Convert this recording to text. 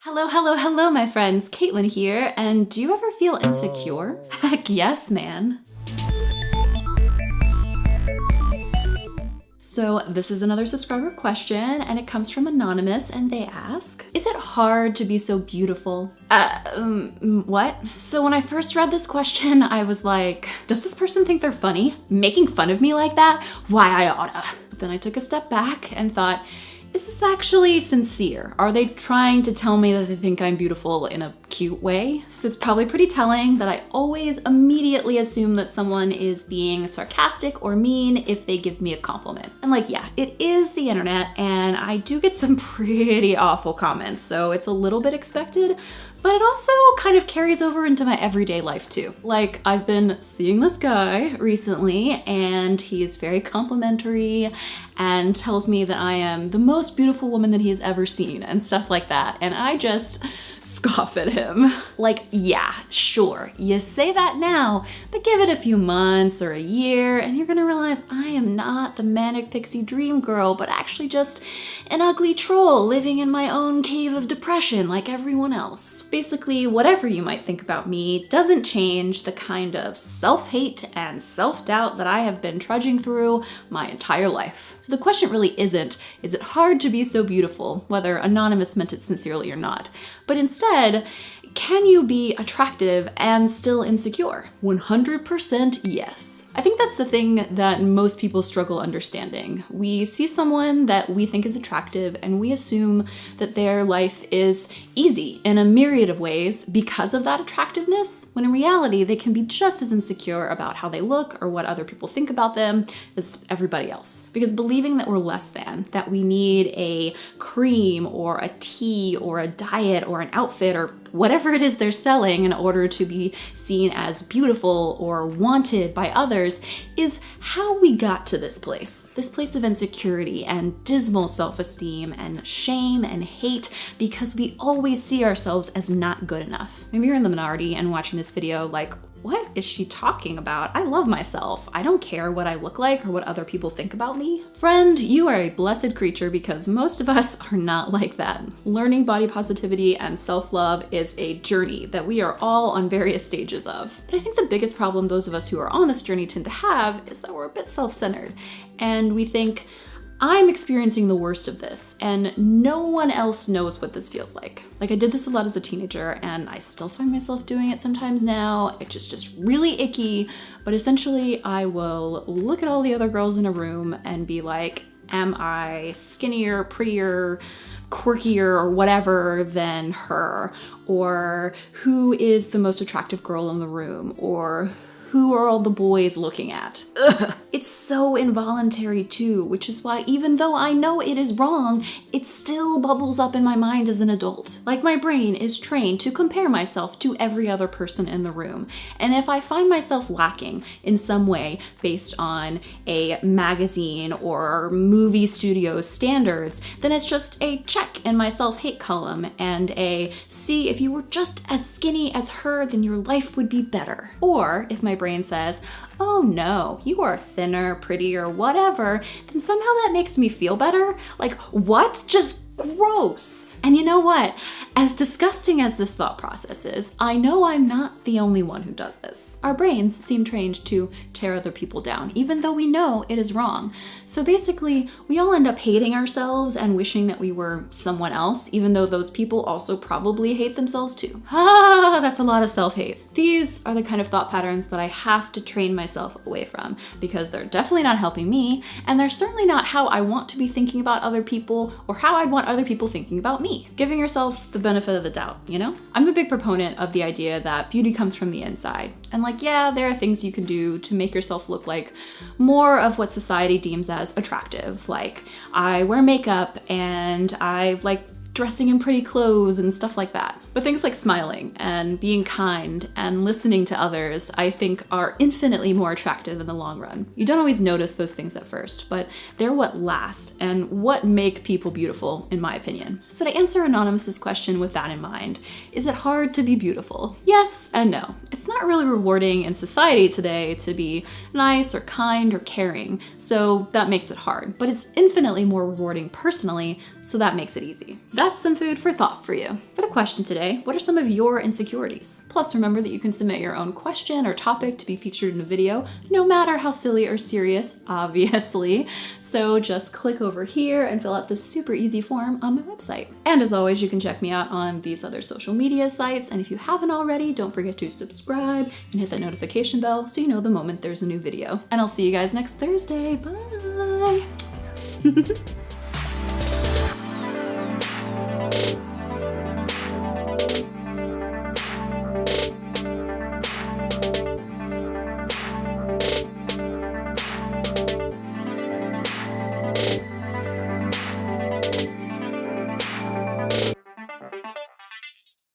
Hello, hello, hello, my friends. Kaitlyn here, and do you ever feel insecure? Heck yes, man. So this is another subscriber question, and it comes from Anonymous, and they ask, is it hard to be so beautiful? What? So when I first read this question, I was like, does this person think they're funny? Making fun of me like that? Why, I oughta. But then I took a step back and thought, is this actually sincere? Are they trying to tell me that they think I'm beautiful in a cute way? So it's probably pretty telling that I always immediately assume that someone is being sarcastic or mean if they give me a compliment. And like, yeah, it is the internet and I do get some pretty awful comments, so it's a little bit expected, but it also kind of carries over into my everyday life too. Like, I've been seeing this guy recently and he is very complimentary and tells me that I am the most beautiful woman that he has ever seen and stuff like that. And I just scoff at him. Like, yeah, sure, you say that now, but give it a few months or a year and you're gonna realize I am not the manic pixie dream girl, but actually just an ugly troll living in my own cave of depression like everyone else. Basically, whatever you might think about me doesn't change the kind of self-hate and self-doubt that I have been trudging through my entire life. So the question really isn't, is it hard to be so beautiful, whether Anonymous meant it sincerely or not, but instead, can you be attractive and still insecure? 100% yes. I think that's the thing that most people struggle understanding. We see someone that we think is attractive and we assume that their life is easy in a myriad of ways because of that attractiveness, when in reality, they can be just as insecure about how they look or what other people think about them as everybody else. Because believing that we're less than, that we need a cream or a tea or a diet or an outfit or whatever it is they're selling in order to be seen as beautiful or wanted by others is how we got to this place of insecurity and dismal self-esteem and shame and hate because we always see ourselves as not good enough. Maybe you're in the minority and watching this video like, what is she talking about? I love myself. I don't care what I look like or what other people think about me. Friend, you are a blessed creature because most of us are not like that. Learning body positivity and self-love is a journey that we are all on various stages of. But I think the biggest problem those of us who are on this journey tend to have is that we're a bit self-centered and we think, I'm experiencing the worst of this and no one else knows what this feels like. Like, I did this a lot as a teenager and I still find myself doing it sometimes now. It's just really icky, but essentially I will look at all the other girls in a room and be like, am I skinnier, prettier, quirkier, or whatever than her? Or who is the most attractive girl in the room? Or who are all the boys looking at? Ugh. It's so involuntary too, which is why even though I know it is wrong, it still bubbles up in my mind as an adult. Like, my brain is trained to compare myself to every other person in the room. And if I find myself lacking in some way based on a magazine or movie studio standards, then it's just a check in my self-hate column and a, see, if you were just as skinny as her, then your life would be better. Or if my brain says, oh no, you are thinner, prettier, whatever, then somehow that makes me feel better. Like, what? Just gross. And you know what? As disgusting as this thought process is, I know I'm not the only one who does this. Our brains seem trained to tear other people down, even though we know it is wrong. So basically, we all end up hating ourselves and wishing that we were someone else, even though those people also probably hate themselves too. Ah, that's a lot of self-hate. These are the kind of thought patterns that I have to train myself away from because they're definitely not helping me, and they're certainly not how I want to be thinking about other people or how I'd want other people thinking about me. Giving yourself the benefit of the doubt, you know? I'm a big proponent of the idea that beauty comes from the inside. And like, yeah, there are things you can do to make yourself look like more of what society deems as attractive. Like, I wear makeup and I like dressing in pretty clothes and stuff like that. But things like smiling and being kind and listening to others, I think are infinitely more attractive in the long run. You don't always notice those things at first, but they're what last and what make people beautiful, in my opinion. So to answer Anonymous's question with that in mind, is it hard to be beautiful? Yes and no. It's not really rewarding in society today to be nice or kind or caring, so that makes it hard. But it's infinitely more rewarding personally, so that makes it easy. That's some food for thought for you. For the question today, what are some of your insecurities? Plus, remember that you can submit your own question or topic to be featured in a video, no matter how silly or serious, obviously. So just click over here and fill out this super easy form on my website. And as always, you can check me out on these other social media sites. And if you haven't already, don't forget to subscribe and hit that notification bell so you know the moment there's a new video. And I'll see you guys next Thursday. Bye!